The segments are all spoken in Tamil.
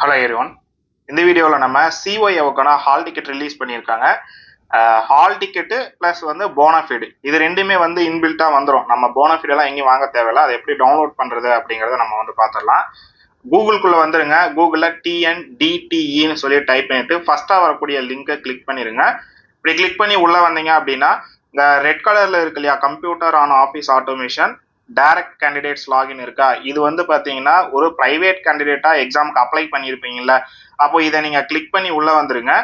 Hello everyone. இந்த வீடியோவில் நம்ம சிஒஏவுக்கான ஹால் டிக்கெட் ரிலீஸ் பண்ணியிருக்காங்க. ஹால் டிக்கெட்டு ப்ளஸ் வந்து போனஃபைடு இது ரெண்டுமே வந்து இன்பில்ட்டாக வந்துடும். நம்ம போனஃபைடெல்லாம் எங்கேயும் வாங்க தேவையில்ல. அதை எப்படி டவுன்லோட் பண்ணுறது அப்படிங்கிறத நம்ம வந்து பார்த்துடலாம். கூகுளுக்குள்ளே வந்துருங்க. கூகுளில் டிஎன்டிடிஇன்னு சொல்லி டைப் பண்ணிட்டு ஃபஸ்ட்டாக வரக்கூடிய லிங்கை கிளிக் பண்ணிடுங்க. இப்படி கிளிக் பண்ணி உள்ளே வந்தீங்க அப்படின்னா இந்த ரெட் கலரில் இருக்கு இல்லையா, computer on office automation direct candidates login இருக்கா, இது வந்து பாத்தீங்கன்னா ஒரு பிரைவேட் கேண்டிடேட்டா எக்ஸாமுக்கு அப்ளை பண்ணியிருப்பீங்கல்ல, அப்போ இதை நீங்க கிளிக் பண்ணி உள்ள வந்துருங்க.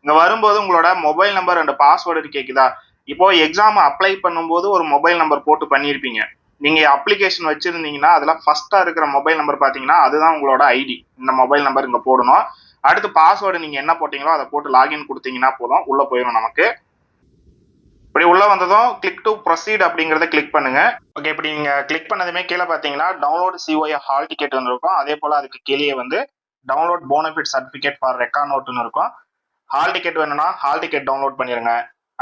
இங்க வரும்போது உங்களோட மொபைல் நம்பர் அண்ட் பாஸ்வேர்டு கேக்குதா. இப்போ எக்ஸாம் அப்ளை பண்ணும்போது ஒரு மொபைல் நம்பர் போட்டு பண்ணியிருப்பீங்க. நீங்க அப்ளிகேஷன் வச்சிருந்தீங்கன்னா அதுல ஃபர்ஸ்டா இருக்கிற மொபைல் நம்பர் பாத்தீங்கன்னா அதுதான் உங்களோட ஐடி. இந்த மொபைல் நம்பர் இங்க போடணும். அடுத்து பாஸ்வேர்டு நீங்க என்ன போட்டீங்களோ அதை போட்டு லாகின் கொடுத்தீங்கன்னா போதும், உள்ள போயிடும் நமக்கு. இப்படி உள்ள வந்ததும் கிளிக் டு ப்ரொசீட் அப்படிங்கறத கிளிக் பண்ணுங்க. ஓகே, இப்படி நீங்க கிளிக் பண்ணதுமே கீழே பாத்தீங்கன்னா டவுன்லோட் சிஓஏ ஹால் டிக்கெட் இருக்கும். அதே போல அதுக்கு கீழே வந்து download bonafide certificate for record நோட்னு இருக்கும். ஹால் டிக்கெட் வேணும்னா ஹால் டிக்கெட் டவுன்லோட் பண்ணிருங்க.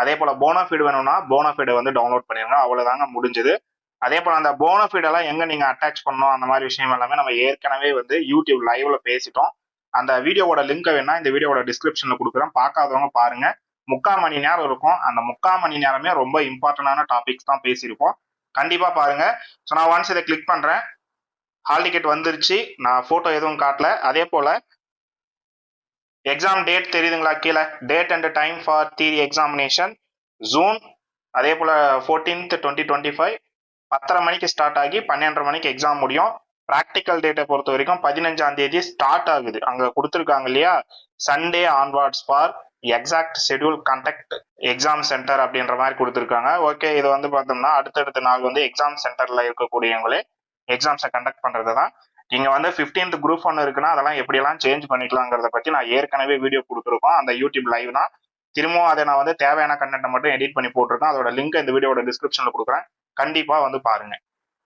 அதே போல போனஃபிட் வேணும்னா போனஃபிட் வந்து டவுன்லோட் பண்ணிருங்க. அவ்வளவுதாங்க, முடிஞ்சது. அதே போல அந்த போனஃபிட் எல்லாம் எங்க நீங்க அட்டாச் பண்ணணும் அந்த மாதிரி விஷயம் எல்லாமே நம்ம ஏற்கனவே வந்து யூடியூப் லைவ்ல பேசிட்டோம். அந்த வீடியோவோட லிங்க் வேணா இந்த வீடியோட டிஸ்கிரிப்ஷன்ல கொடுக்குறேன், பார்க்காதவங்க பாருங்க. 3/4 மணி நேரம் இருக்கும். அந்த 3/4 மணி நேரமே ரொம்ப இம்பார்ட்டன்டான டாபிக்ஸ் தான் பேசியிருக்கோம். கண்டிப்பா பாருங்க. ஸோ நான் ஒன்ஸ் இதை கிளிக் பண்றேன். ஹால் டிக்கெட் வந்துருச்சு. நான் போட்டோ எதுவும் காட்டல. அதே போல எக்ஸாம் டேட் தெரியுதுங்களா, கீழே date and time for theory examination June, அதே போல 14th 2025 10:30 மணிக்கு ஸ்டார்ட் ஆகி 12:30 மணிக்கு எக்ஸாம் முடியும். ப்ராக்டிக்கல் டேட்டை பொறுத்த வரைக்கும் 15ஆம் தேதி ஸ்டார்ட் ஆகுது. அங்க கொடுத்துருக்காங்க இல்லையா, Sunday onwards for exact schedule conduct exam centre அப்படின்ற மாதிரி கொடுத்துருக்காங்க. ஓகே, இது வந்து பார்த்தோம்னா அடுத்தடுத்த நாள் வந்து எக்ஸாம் சென்டர்ல இருக்கக்கூடியவங்களே எக்ஸாம்ஸை கண்டக்ட் பண்றது தான். நீங்க வந்து 15th குரூப் 1 இருக்குன்னா அதெல்லாம் எப்படியெல்லாம் சேஞ்ச் பண்ணிக்கலாங்கிறத பத்தி நான் ஏற்கனவே வீடியோ கொடுத்துருக்கோம் அந்த யூடியூப் லைவ் தான். திரும்பவும் அதை நான் வந்து தேவையான கண்டென்ட்டை மட்டும் எடிட் பண்ணி போட்டிருக்கேன். அதோட லிங்க் இந்த வீடியோட டிஸ்கிரிப்ஷன்ல கொடுக்குறேன். கண்டிப்பா வந்து பாருங்க.